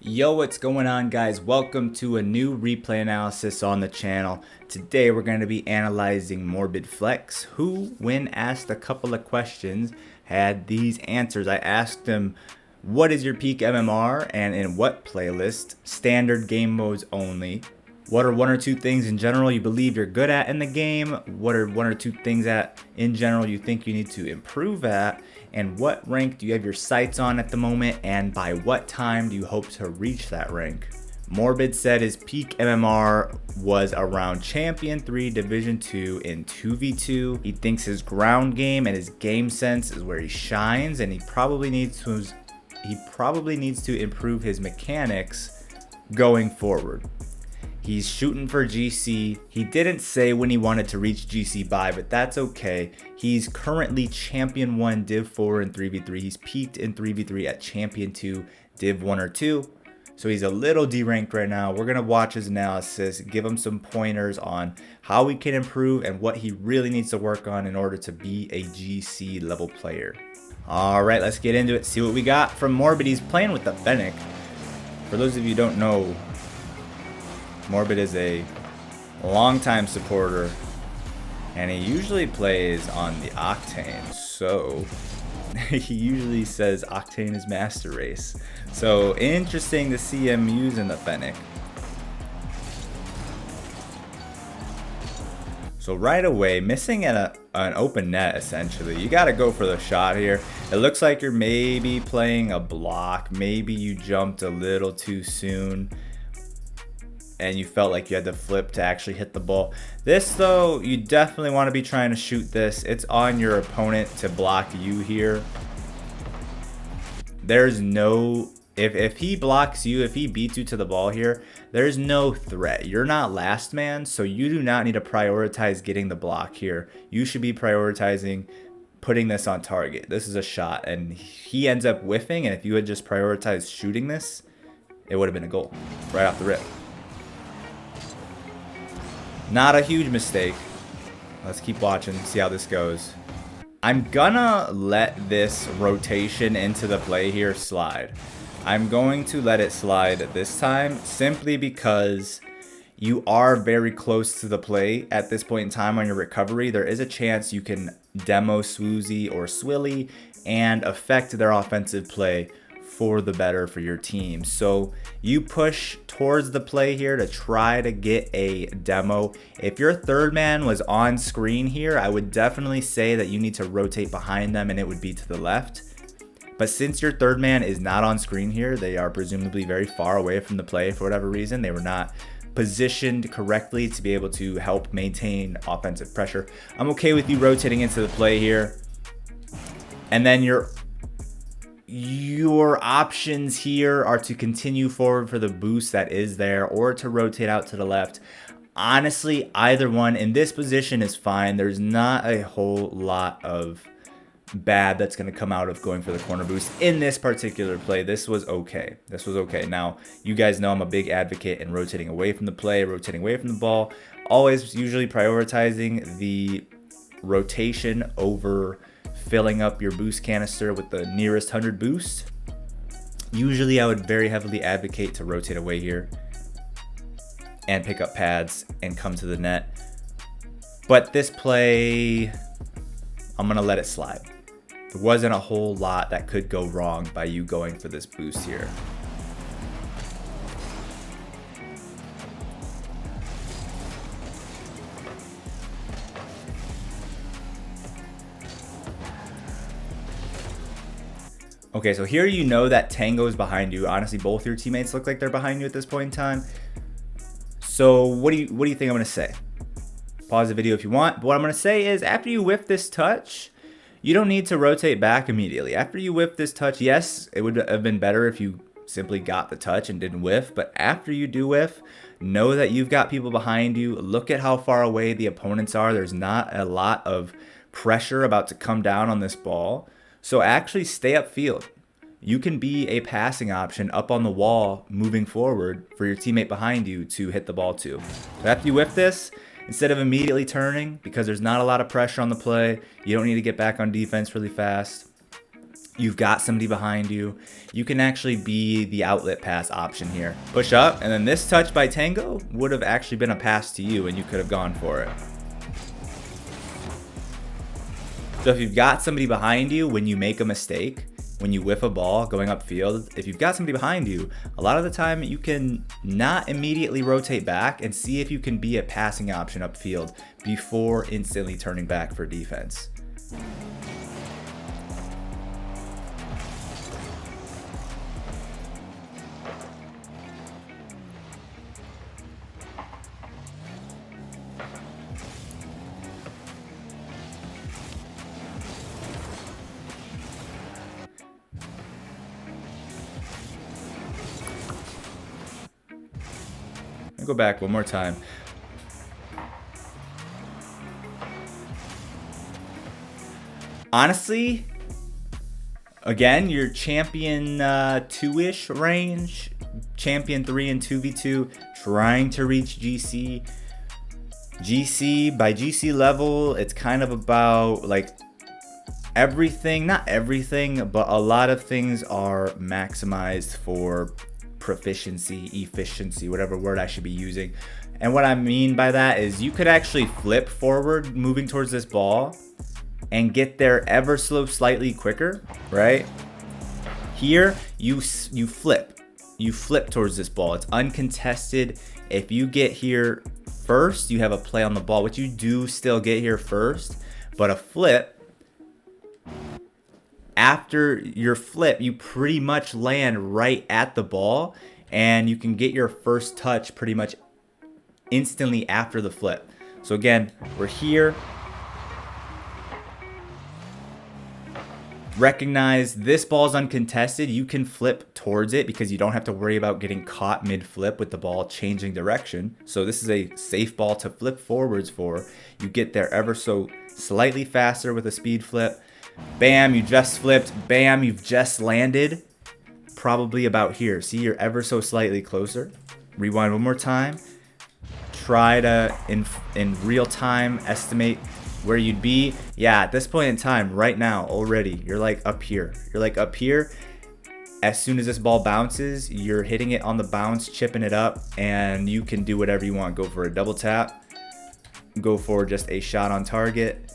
Yo, what's going on, guys? Welcome to a new replay analysis on the channel. Today we're going to be analyzing Morbid Flex, who, when asked a couple of questions, had these answers. I asked him, what is your peak MMR and in what playlist? Standard game modes only. What are one or two things in general you believe you're good at in the game? What are one or two things that in general you think you need to improve at? And what rank do you have your sights on at the moment? And by what time do you hope to reach that rank? Morbid said his peak MMR was around Champion 3 Division 2 in 2v2. He thinks his ground game and his game sense is where he shines, and he probably needs to improve his mechanics going forward. He's shooting for GC. He didn't say when he wanted to reach GC by, but that's okay. He's currently Champion 1 Div 4 in 3v3. He's peaked in 3v3 at Champion 2 Div 1 or 2. So he's a little deranked right now. We're going to watch his analysis, give him some pointers on how he can improve and what he really needs to work on in order to be a GC level player. All right, let's get into it. See what we got from Morbid. He's playing with the Fennec. For those of you who don't know, Morbid is a longtime supporter, and he usually plays on the Octane, so he usually says Octane is master race. So interesting to see him using the Fennec. So right away, missing an open net, essentially. You got to go for the shot here. It looks like you're maybe playing a block. Maybe you jumped a little too soon and you felt like you had to flip to actually hit the ball. This, though, you definitely want to be trying to shoot this. It's on your opponent to block you here. There's no... If he blocks you, if he beats you to the ball here, there's no threat. You're not last man, so you do not need to prioritize getting the block here. You should be prioritizing putting this on target. This is a shot, and he ends up whiffing, and if you had just prioritized shooting this, it would have been a goal right off the rip. Not a huge mistake. Let's keep watching, see how this goes. I'm gonna let this rotation into the play here slide. I'm going to let it slide this time simply because you are very close to the play at this point in time on your recovery. There is a chance you can demo Swoozy or Swilly and affect their offensive play for the better for your team. So you push towards the play here to try to get a demo. If your third man was on screen here, I would definitely say that you need to rotate behind them and it would be to the left. But since your third man is not on screen here, they are presumably very far away from the play for whatever reason. They were not positioned correctly to be able to help maintain offensive pressure. I'm okay with you rotating into the play here. And then your options here are to continue forward for the boost that is there or to rotate out to the left. Honestly, either one in this position is fine. There's not a whole lot of bad that's going to come out of going for the corner boost in this particular play. This was okay. This was okay. Now, you guys know I'm a big advocate in rotating away from the play, rotating away from the ball. Always usually prioritizing the rotation over filling up your boost canister with the nearest 100 boost. Usually I would very heavily advocate to rotate away here and pick up pads and come to the net. But this play, I'm going to let it slide. There wasn't a whole lot that could go wrong by you going for this boost here. Okay, so here you know that Tango is behind you. Honestly, both your teammates look like they're behind you at this point in time. So what do you think I'm going to say? Pause the video if you want. But what I'm going to say is after you whiff this touch, you don't need to rotate back immediately. After you whiff this touch, yes, it would have been better if you simply got the touch and didn't whiff. But after you do whiff, know that you've got people behind you. Look at how far away the opponents are. There's not a lot of pressure about to come down on this ball. So actually stay upfield. You can be a passing option up on the wall moving forward for your teammate behind you to hit the ball to. So after you whiff this, instead of immediately turning, because there's not a lot of pressure on the play, you don't need to get back on defense really fast. you've got somebody behind you, you can actually be the outlet pass option here. Push up, and then this touch by Tango would have actually been a pass to you, and you could have gone for it. So if you've got somebody behind you when you make a mistake, when you whiff a ball going upfield, if you've got somebody behind you, a lot of the time you can not immediately rotate back and see if you can be a passing option upfield before instantly turning back for defense. Go back one more time. Honestly, again, your champion 2-ish range, champion 3 and 2v2, trying to reach GC. By GC level, it's kind of about like everything, not everything, but a lot of things are maximized for proficiency, efficiency, whatever word I should be using. And what I mean by that is you could actually flip forward moving towards this ball and get there ever so slightly quicker, right? Here, you flip towards this ball. It's uncontested. If you get here first, you have a play on the ball, which you do still get here first, but a flip, after your flip, you pretty much land right at the ball, and you can get your first touch pretty much instantly after the flip. So again, we're here. Recognize this ball is uncontested. You can flip towards it because you don't have to worry about getting caught mid-flip with the ball changing direction. So this is a safe ball to flip forwards for. You get there ever so slightly faster with a speed flip. Bam, you just flipped. Bam, you've just landed. Probably about here. See, you're ever so slightly closer. Rewind one more time. Try to, in real time, estimate where you'd be. Yeah, at this point in time, right now, already, you're like up here. You're like up here. As soon as this ball bounces, you're hitting it on the bounce, chipping it up, and you can do whatever you want. Go for a double tap. Go for just a shot on target.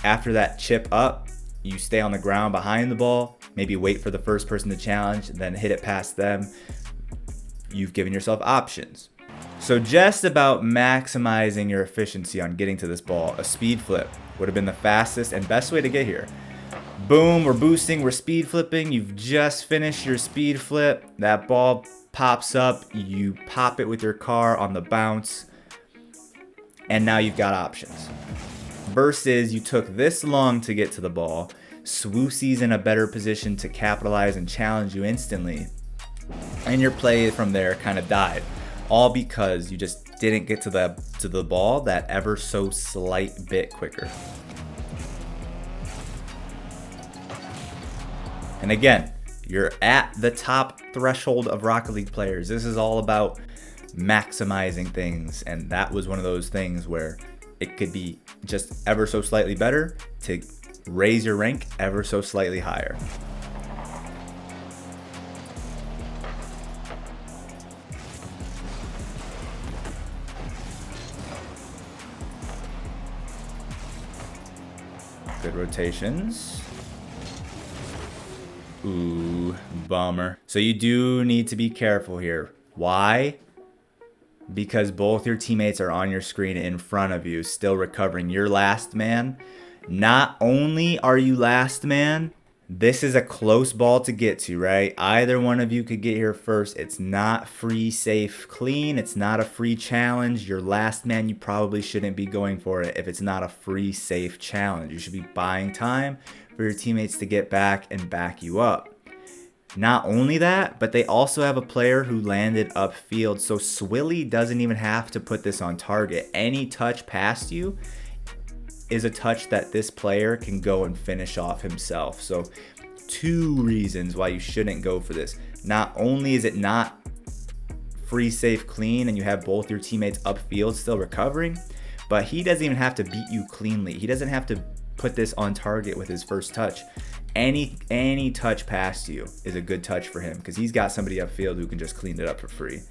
After that chip up, you stay on the ground behind the ball, maybe wait for the first person to challenge, then hit it past them. You've given yourself options. So just about maximizing your efficiency on getting to this ball. A speed flip would have been the fastest and best way to get here. Boom, we're boosting, we're speed flipping. You've just finished your speed flip. That ball pops up, you pop it with your car on the bounce, and now you've got options. Versus you took this long to get to the ball, Swoosey's in a better position to capitalize and challenge you instantly, and your play from there kind of died. All because you just didn't get to the ball that ever so slight bit quicker. And again, you're at the top threshold of Rocket League players. This is all about maximizing things, and that was one of those things where it could be just ever so slightly better to raise your rank ever so slightly higher. Good rotations. Ooh, bummer. So you do need to be careful here. Why? Because both your teammates are on your screen in front of you, still recovering. You're last man. Not only are you last man, this is a close ball to get to, right? Either one of you could get here first. It's not free, safe, clean. It's not a free challenge. You're last man. You probably shouldn't be going for it if it's not a free, safe challenge. You should be buying time for your teammates to get back and back you up. Not only that, but they also have a player who landed upfield, so Swilly doesn't even have to put this on target. Any touch past you is a touch that this player can go and finish off himself. So 2 reasons why you shouldn't go for this. Not only is it not free, safe, clean, and you have both your teammates upfield still recovering, but he doesn't even have to beat you cleanly. He doesn't have to put this on target with his first touch. any touch past you is a good touch for him because he's got somebody upfield who can just clean it up for free.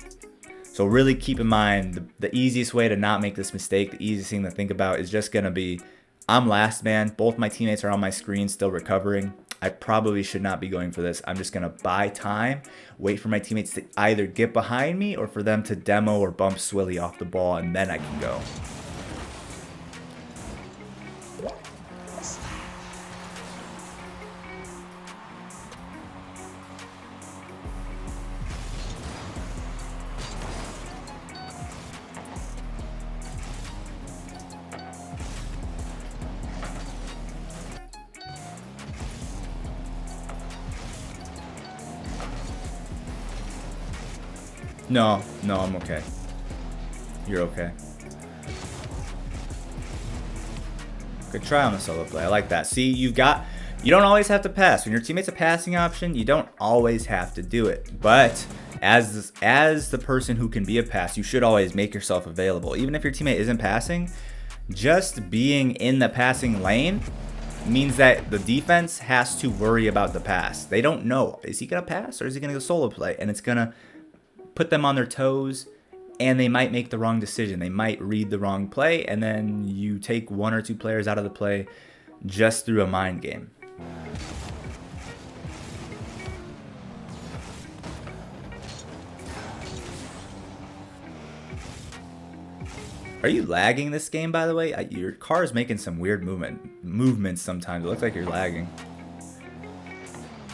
So really keep in mind the easiest way to not make this mistake, the easiest thing to think about is just going to be, I'm last man. Both my teammates are on my screen still recovering. I probably should not be going for this. I'm just going to buy time, wait for my teammates to either get behind me or for them to demo or bump Swilly off the ball, and then I can go. No, I'm okay. You're okay. Good try on the solo play. I like that. See, you don't always have to pass. When your teammate's a passing option, you don't always have to do it. But as the person who can be a pass, you should always make yourself available. Even if your teammate isn't passing, just being in the passing lane means that the defense has to worry about the pass. They don't know. Is he going to pass or is he going to go solo play? And it's going to put them on their toes, and they might make the wrong decision. They might read the wrong play, and then you take one or two players out of the play just through a mind game. Are you lagging this game, by the way? Your car is making some weird movements sometimes. It looks like you're lagging.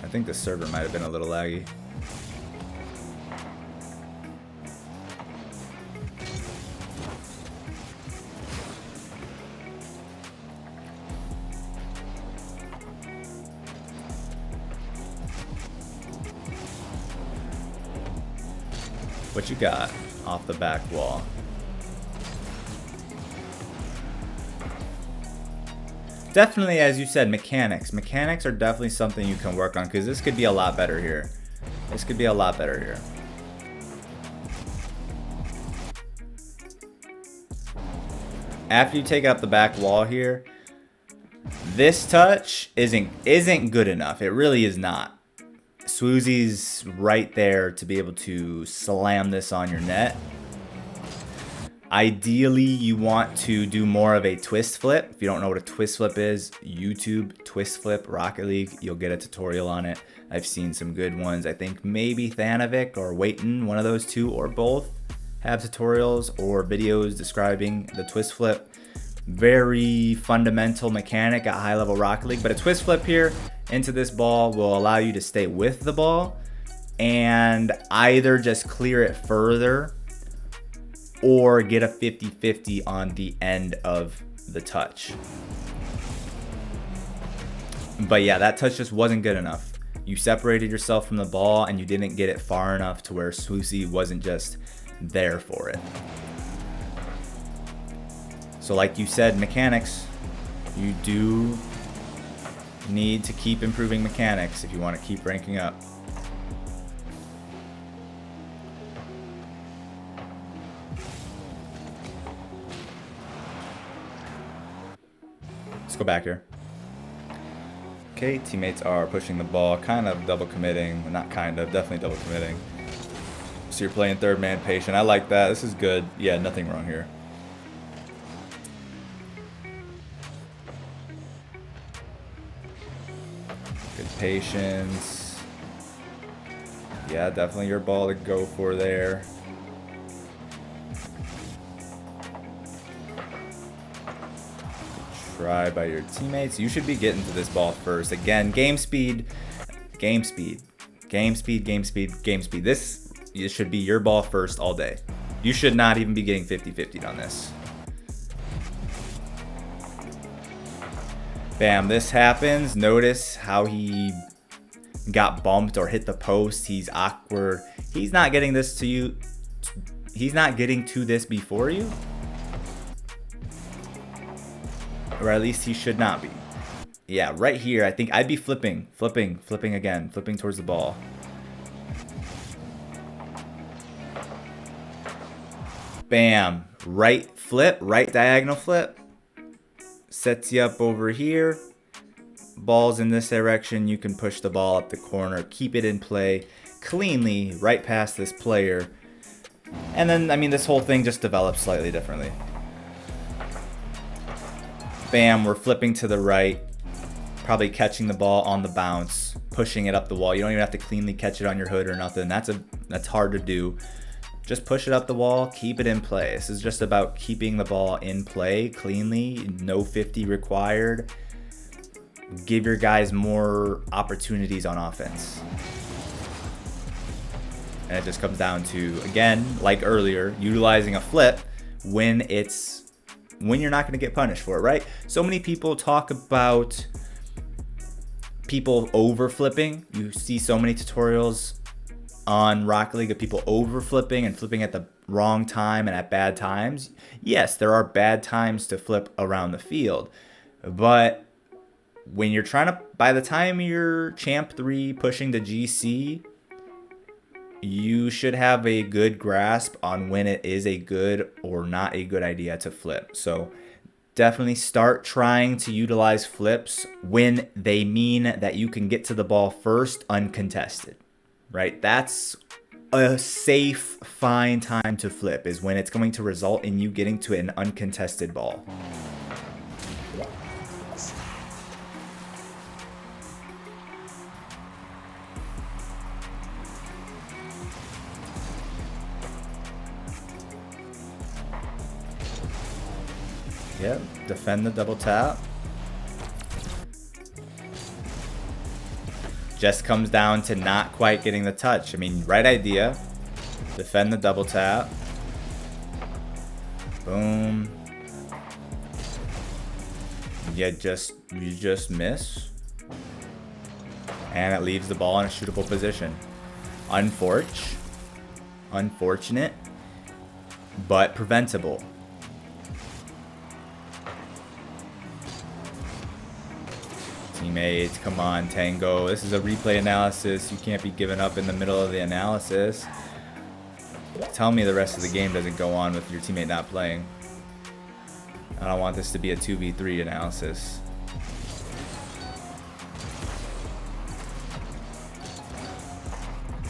I think the server might have been a little laggy. What you got off the back wall? Definitely, as you said, mechanics. Mechanics are definitely something you can work on because this could be a lot better here. This could be a lot better here. After you take out the back wall here, this touch isn't good enough. It really is not. Swoozy's right there to be able to slam this on your net. Ideally, you want to do more of a twist flip. If you don't know what a twist flip is, YouTube twist flip Rocket League. You'll get a tutorial on it. I've seen some good ones. I think maybe Thanovic or Waitin, one of those two or both, have tutorials or videos describing the twist flip. Very fundamental mechanic at high level Rocket League, but a twist flip here into this ball will allow you to stay with the ball and either just clear it further or get a 50-50 on the end of the touch. But yeah, that touch just wasn't good enough. You separated yourself from the ball and you didn't get it far enough to where Swoozy wasn't just there for it. So like you said, mechanics, you do need to keep improving mechanics if you want to keep ranking up. Let's go back here. Okay, teammates are pushing the ball, kind of double committing. Not kind of, definitely double committing. So you're playing third man patient. I like that. This is good. Yeah, nothing wrong here. Good patience. Yeah, definitely your ball to go for there. Good try by your teammates. You should be getting to this ball first. Again, game speed, game speed, game speed, game speed, game speed. This should be your ball first all day. You should not even be getting 50-50 on this. Bam, this happens. Notice how he got bumped or hit the post. He's awkward. He's not getting this to you. He's not getting to this before you. Or at least he should not be. Yeah, right here, I think I'd be flipping again, flipping towards the ball. Bam, right flip, right diagonal flip. Sets you up over here. ball's in this direction, you can push the ball up the corner, keep it in play cleanly right past this player. And then, I mean, this whole thing just develops slightly differently. Bam, we're flipping to the right, probably catching the ball on the bounce, pushing it up the wall. You don't even have to cleanly catch it on your hood or nothing. That's hard to do. Just push it up the wall, keep it in play. This is just about keeping the ball in play cleanly, no 50 required. Give your guys more opportunities on offense. And it just comes down to, again, like earlier, utilizing a flip when you're not going to get punished for it, right? So many people talk about people over flipping. You see so many tutorials on Rocket League of people over flipping and flipping at the wrong time and at bad times. Yes, there are bad times to flip around the field, but when you're trying to, by the time you're Champ 3 pushing to GC, you should have a good grasp on when it is a good or not a good idea to flip. So definitely start trying to utilize flips when they mean that you can get to the ball first uncontested, right? That's a safe, fine time to flip, is when it's going to result in you getting to an uncontested ball. Yep, defend the double tap. Just comes down to not quite getting the touch. I mean, right idea. Defend the double tap. Boom. You just miss. And it leaves the ball in a shootable position. Unfortunate, but preventable. Teammates, come on, Tango. This is a replay analysis. You can't be giving up in the middle of the analysis. Tell me the rest of the game doesn't go on with your teammate not playing. I don't want this to be a 2v3 analysis.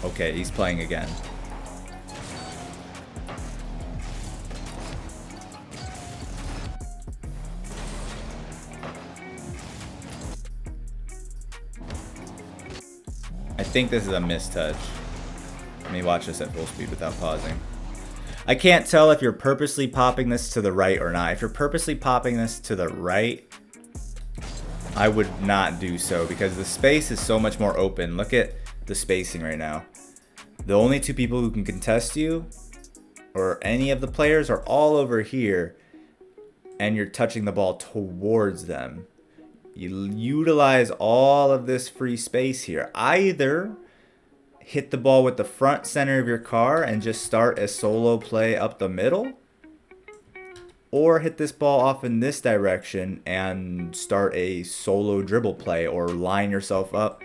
Okay, he's playing again. I think this is a mistouch. Let me watch this at full speed without pausing. I can't tell if you're purposely popping this to the right or not. If you're purposely popping this to the right, I would not do so because the space is so much more open. Look at the spacing right now. The only two people who can contest you or any of the players are all over here, and you're touching the ball towards them. You utilize all of this free space here. Either hit the ball with the front center of your car and just start a solo play up the middle, or hit this ball off in this direction and start a solo dribble play, or line yourself up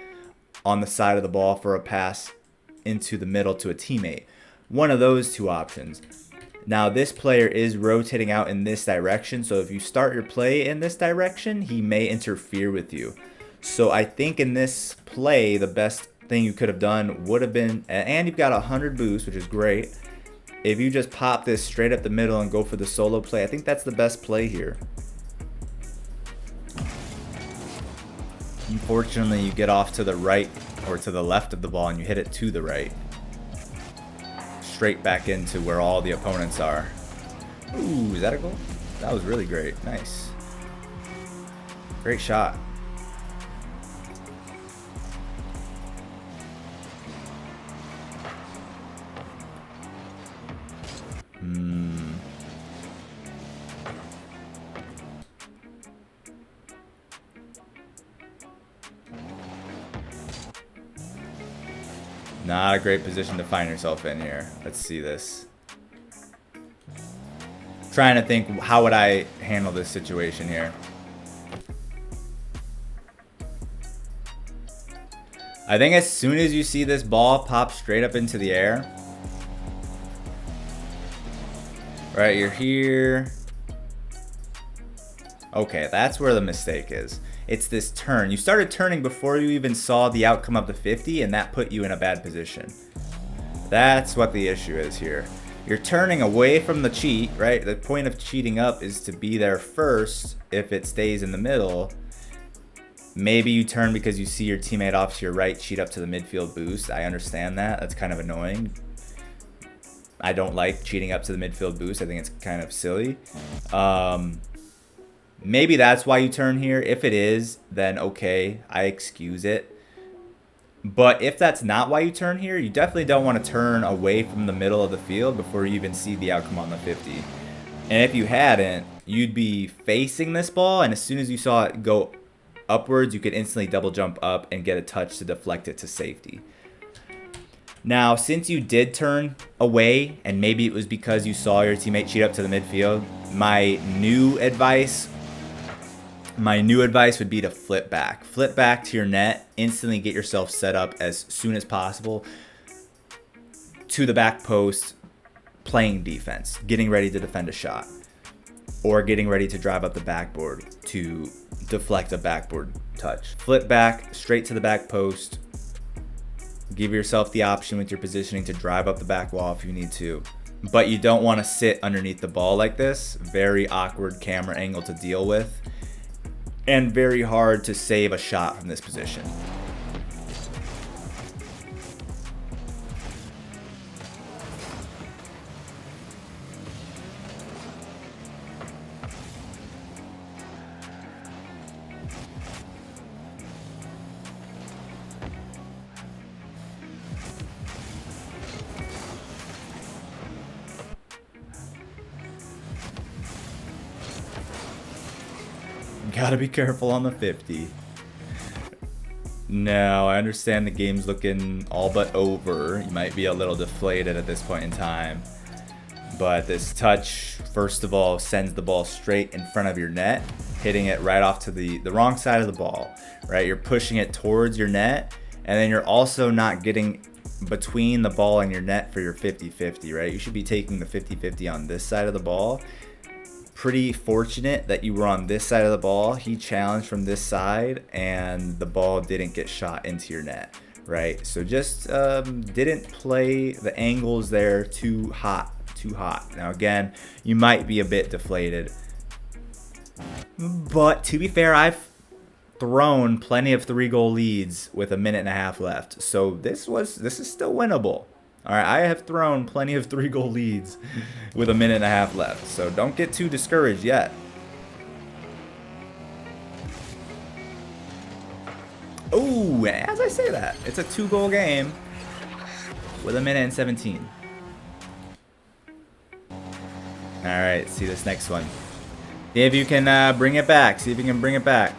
on the side of the ball for a pass into the middle to a teammate. One of those two options. Now this player is rotating out in this direction, so if you start your play in this direction, he may interfere with you. So I think in this play, the best thing you could have done would have been, and you've got 100 boost, which is great. If you just pop this straight up the middle and go for the solo play, I think that's the best play here. Unfortunately, you get off to the right or to the left of the ball and you hit it to the right. Straight back into where all the opponents are. Ooh, is that a goal? That was really great. Nice. Great shot. Not a great position to find yourself in here. Let's see this. Trying to think, how would I handle this situation here? I think as soon as you see this ball pop straight up into the air, right, you're here. Okay, that's where the mistake is. It's this turn. You started turning before you even saw the outcome of the 50, and that put you in a bad position. That's what the issue is here. You're turning away from the cheat, right? The point of cheating up is to be there first if it stays in the middle. Maybe you turn because you see your teammate off to your right cheat up to the midfield boost. I understand that. That's kind of annoying. I don't like cheating up to the midfield boost. I think it's kind of silly. Maybe that's why you turn here. If it is, then okay, I excuse it. But if that's not why you turn here, you definitely don't want to turn away from the middle of the field before you even see the outcome on the 50. And if you hadn't, you'd be facing this ball, and as soon as you saw it go upwards, you could instantly double jump up and get a touch to deflect it to safety. Now, since you did turn away, and maybe it was because you saw your teammate cheat up to the midfield, my new advice would be to flip back. Flip back to your net, instantly get yourself set up as soon as possible to the back post, playing defense, getting ready to defend a shot, or getting ready to drive up the backboard to deflect a backboard touch. Flip back straight to the back post. Give yourself the option with your positioning to drive up the back wall if you need to. But you don't want to sit underneath the ball like this. Very awkward camera angle to deal with. And very hard to save a shot from this position. Gotta be careful on the 50. No, I understand the game's looking all but over. You might be a little deflated at this point in time. But this touch, first of all, sends the ball straight in front of your net, hitting it right off to the wrong side of the ball, right? You're pushing it towards your net, and then you're also not getting between the ball and your net for your 50-50, right? You should be taking the 50-50 on this side of the ball. Pretty fortunate that you were on this side of the ball. He challenged from this side and the ball didn't get shot into your net, right? So just didn't play the angles there too hot. Now again, you might be a bit deflated, but to be fair, I've thrown plenty of 3-goal leads with a minute and a half left, so this is still winnable. All right, I have thrown plenty of 3-goal leads with a minute and a half left, so don't get too discouraged yet. Oh, as I say that, it's a 2-goal game with a minute and 17. All right, see this next one. See if you can bring it back. See if you can bring it back.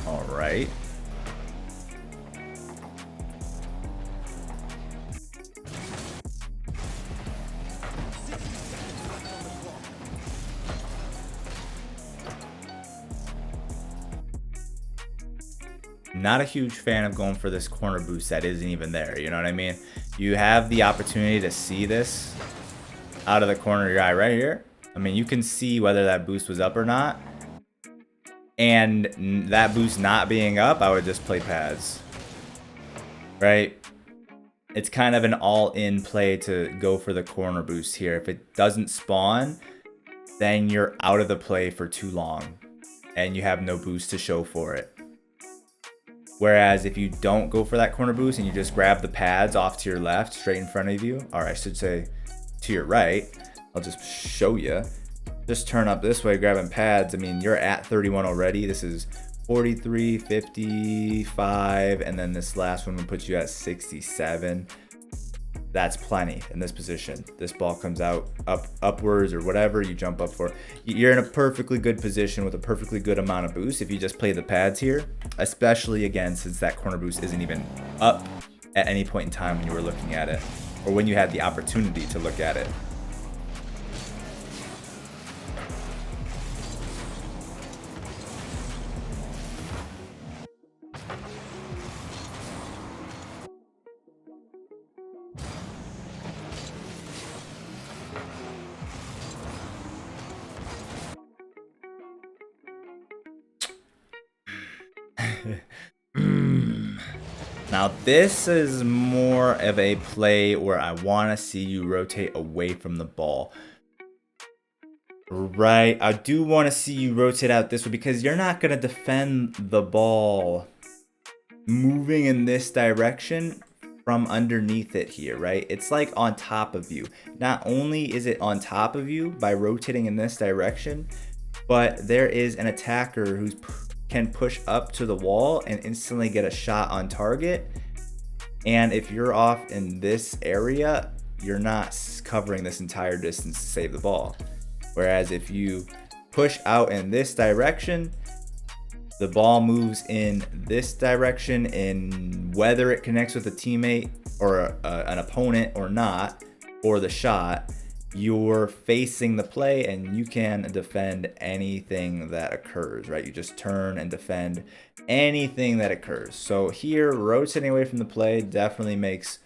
All right. Not a huge fan of going for this corner boost that isn't even there, you know what I mean? You have the opportunity to see this out of the corner of your eye right here. I mean, you can see whether that boost was up or not. And that boost not being up, I would just play pads, right? It's kind of an all-in play to go for the corner boost here. If it doesn't spawn, then you're out of the play for too long and you have no boost to show for it. Whereas if you don't go for that corner boost and you just grab the pads off to your left, straight in front of you, or I should say to your right, I'll just show you. Just turn up this way, grabbing pads. I mean, you're at 31 already. This is 43, 55, and then this last one will put you at 67. That's plenty in this position. This ball comes out upwards or whatever you jump up for. You're in a perfectly good position with a perfectly good amount of boost if you just play the pads here, especially again since that corner boost isn't even up at any point in time when you were looking at it or when you had the opportunity to look at it. Now this is more of a play where I want to see you rotate away from the ball. Right, I do want to see you rotate out this way because you're not going to defend the ball moving in this direction from underneath it here, right? It's like on top of you. Not only is it on top of you by rotating in this direction, but there is an attacker who can push up to the wall and instantly get a shot on target. And if you're off in this area, you're not covering this entire distance to save the ball. Whereas if you push out in this direction, the ball moves in this direction, and whether it connects with a teammate or an opponent or not, or the shot, you're facing the play and you can defend anything that occurs, right? You just turn and defend anything that occurs. So here, rotating away from the play definitely makes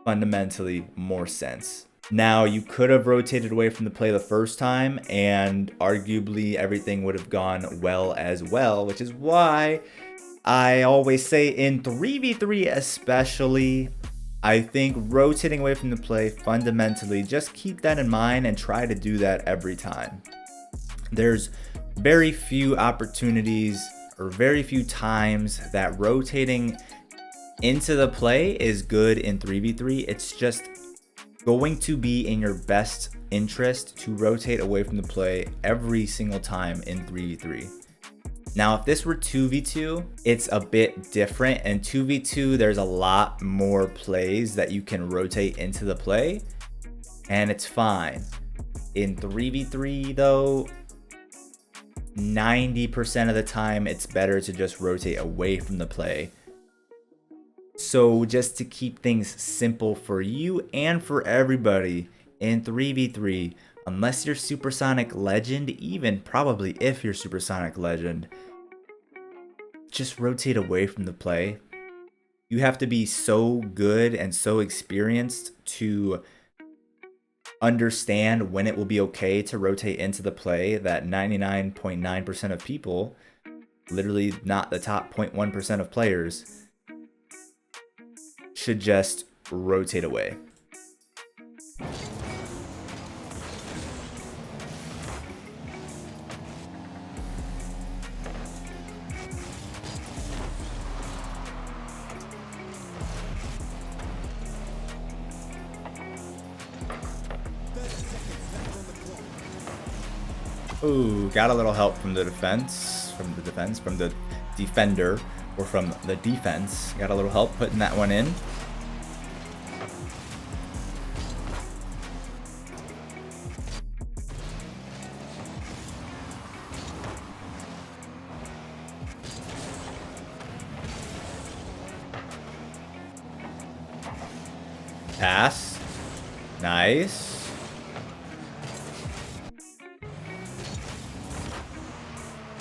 fundamentally more sense. Now, you could have rotated away from the play the first time and arguably everything would have gone well as well, which is why I always say in 3v3 especially, I think rotating away from the play fundamentally, just keep that in mind and try to do that every time. There's very few opportunities or very few times that rotating into the play is good in 3v3. It's just going to be in your best interest to rotate away from the play every single time in 3v3. Now, if this were 2v2, it's a bit different. And 2v2, there's a lot more plays that you can rotate into the play, and it's fine. In 3v3, though, 90% of the time, it's better to just rotate away from the play. So just to keep things simple for you and for everybody in 3v3, unless you're Supersonic Legend, even probably if you're Supersonic Legend, just rotate away from the play. You have to be so good and so experienced to understand when it will be okay to rotate into the play that 99.9% of people, literally not the top 0.1% of players, should just rotate away. Ooh, got a little help from the defender, or from the defense. Got a little help putting that one in. Pass. Nice.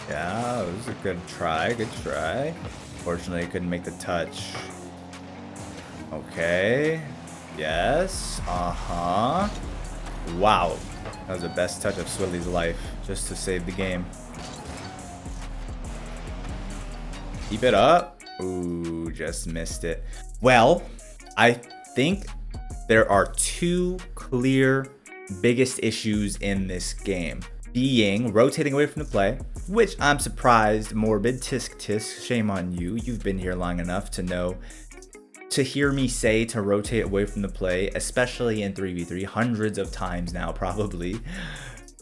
Yeah, it was a good try. Good try. Fortunately, I couldn't make the touch. Okay. Yes. Uh-huh. Wow. That was the best touch of Swilly's life, just to save the game. Keep it up. Ooh, just missed it. Well, I think there are two clear biggest issues in this game. Being rotating away from the play, which I'm surprised, Morbid, tisk tisk, shame on you. You've been here long enough to know, to hear me say to rotate away from the play, especially in 3v3, hundreds of times now probably.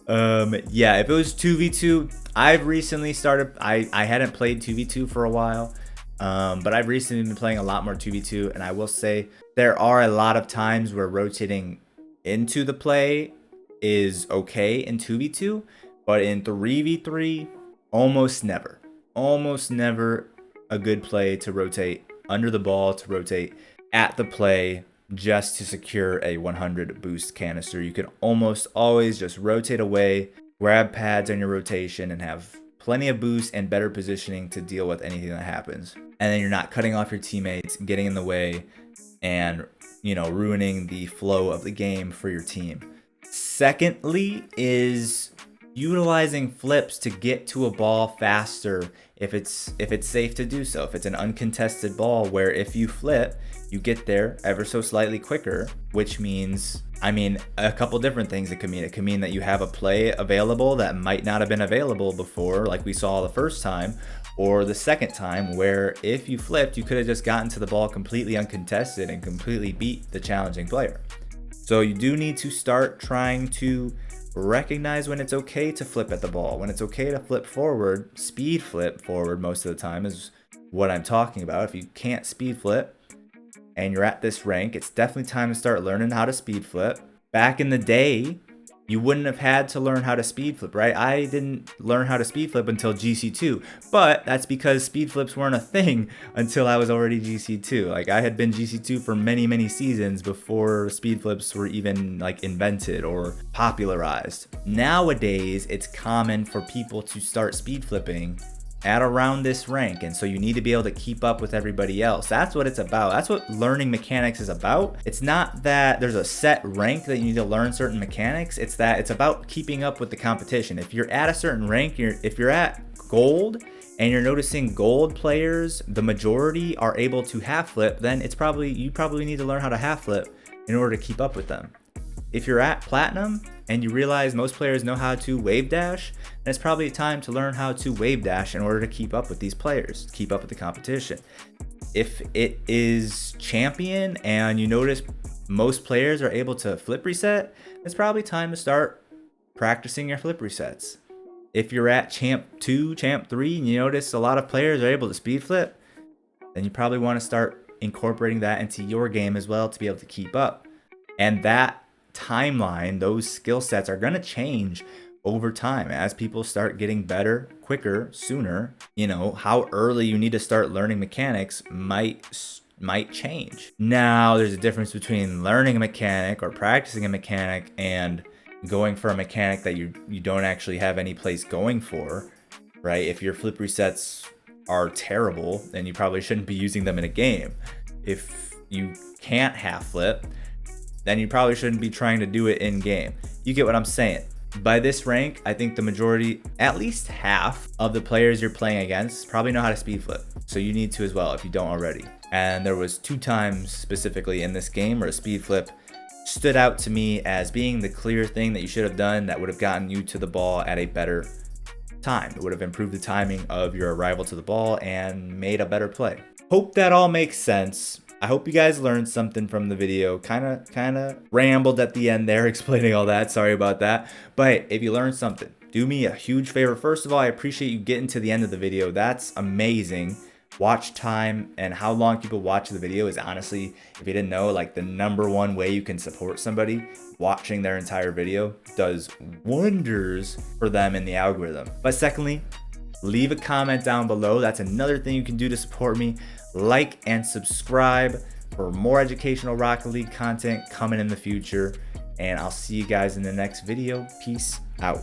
Yeah, if it was 2v2, I've recently started, I hadn't played 2v2 for a while, but I've recently been playing a lot more 2v2, and I will say there are a lot of times where rotating into the play is okay in 2v2, but in 3v3, almost never a good play to rotate under the ball, to rotate at the play just to secure a 100 boost canister. You can almost always just rotate away, grab pads on your rotation, and have plenty of boost and better positioning to deal with anything that happens. And then you're not cutting off your teammates, getting in the way, and, you know, ruining the flow of the game for your team. Secondly is utilizing flips to get to a ball faster if it's safe to do so. If it's an uncontested ball where if you flip, you get there ever so slightly quicker, which means, I mean, a couple different things it could mean. It could mean that you have a play available that might not have been available before, like we saw the first time, or the second time, where if you flipped, you could have just gotten to the ball completely uncontested and completely beat the challenging player. So you do need to start trying to recognize when it's okay to flip at the ball, when it's okay to flip forward. Speed flip forward most of the time is what I'm talking about. If you can't speed flip and you're at this rank, it's definitely time to start learning how to speed flip. Back in the day, you wouldn't have had to learn how to speed flip, right? I didn't learn how to speed flip until GC2, but that's because speed flips weren't a thing until I was already GC2. Like, I had been GC2 for many, many seasons before speed flips were even like invented or popularized. Nowadays, it's common for people to start speed flipping at around this rank, and so you need to be able to keep up with everybody else. That's what it's about. That's what learning mechanics is about. It's not that there's a set rank that you need to learn certain mechanics. It's that it's about keeping up with the competition. If you're at a certain rank, if you're at gold and you're noticing gold players, the majority are able to half flip, then you probably need to learn how to half flip in order to keep up with them. If you're at platinum and you realize most players know how to wave dash, then it's probably time to learn how to wave dash in order to keep up with these players, keep up with the competition. If it is champion and you notice most players are able to flip reset, it's probably time to start practicing your flip resets. If you're at champ 2, champ 3, and you notice a lot of players are able to speed flip, then you probably want to start incorporating that into your game as well to be able to keep up. And that timeline, those skill sets are going to change over time as people start getting better quicker, sooner. You know, how early you need to start learning mechanics might change. Now, there's a difference between learning a mechanic or practicing a mechanic and going for a mechanic that you don't actually have any place going for, right? If your flip resets are terrible, then you probably shouldn't be using them in a game. If you can't half flip, then you probably shouldn't be trying to do it in game. You get what I'm saying? By this rank, I think the majority, at least half of the players you're playing against probably know how to speed flip. So you need to as well if you don't already. And there was 2 times specifically in this game where a speed flip stood out to me as being the clear thing that you should have done that would have gotten you to the ball at a better time. It would have improved the timing of your arrival to the ball and made a better play. Hope that all makes sense. I hope you guys learned something from the video. Kind of rambled at the end there explaining all that. Sorry about that. But if you learned something, do me a huge favor. First of all, I appreciate you getting to the end of the video. That's amazing. Watch time and how long people watch the video is honestly, if you didn't know, like the #1 way you can support somebody. Watching their entire video does wonders for them in the algorithm. But secondly, leave a comment down below. That's another thing you can do to support me. Like and subscribe for more educational Rocket League content coming in the future. And I'll see you guys in the next video. Peace out.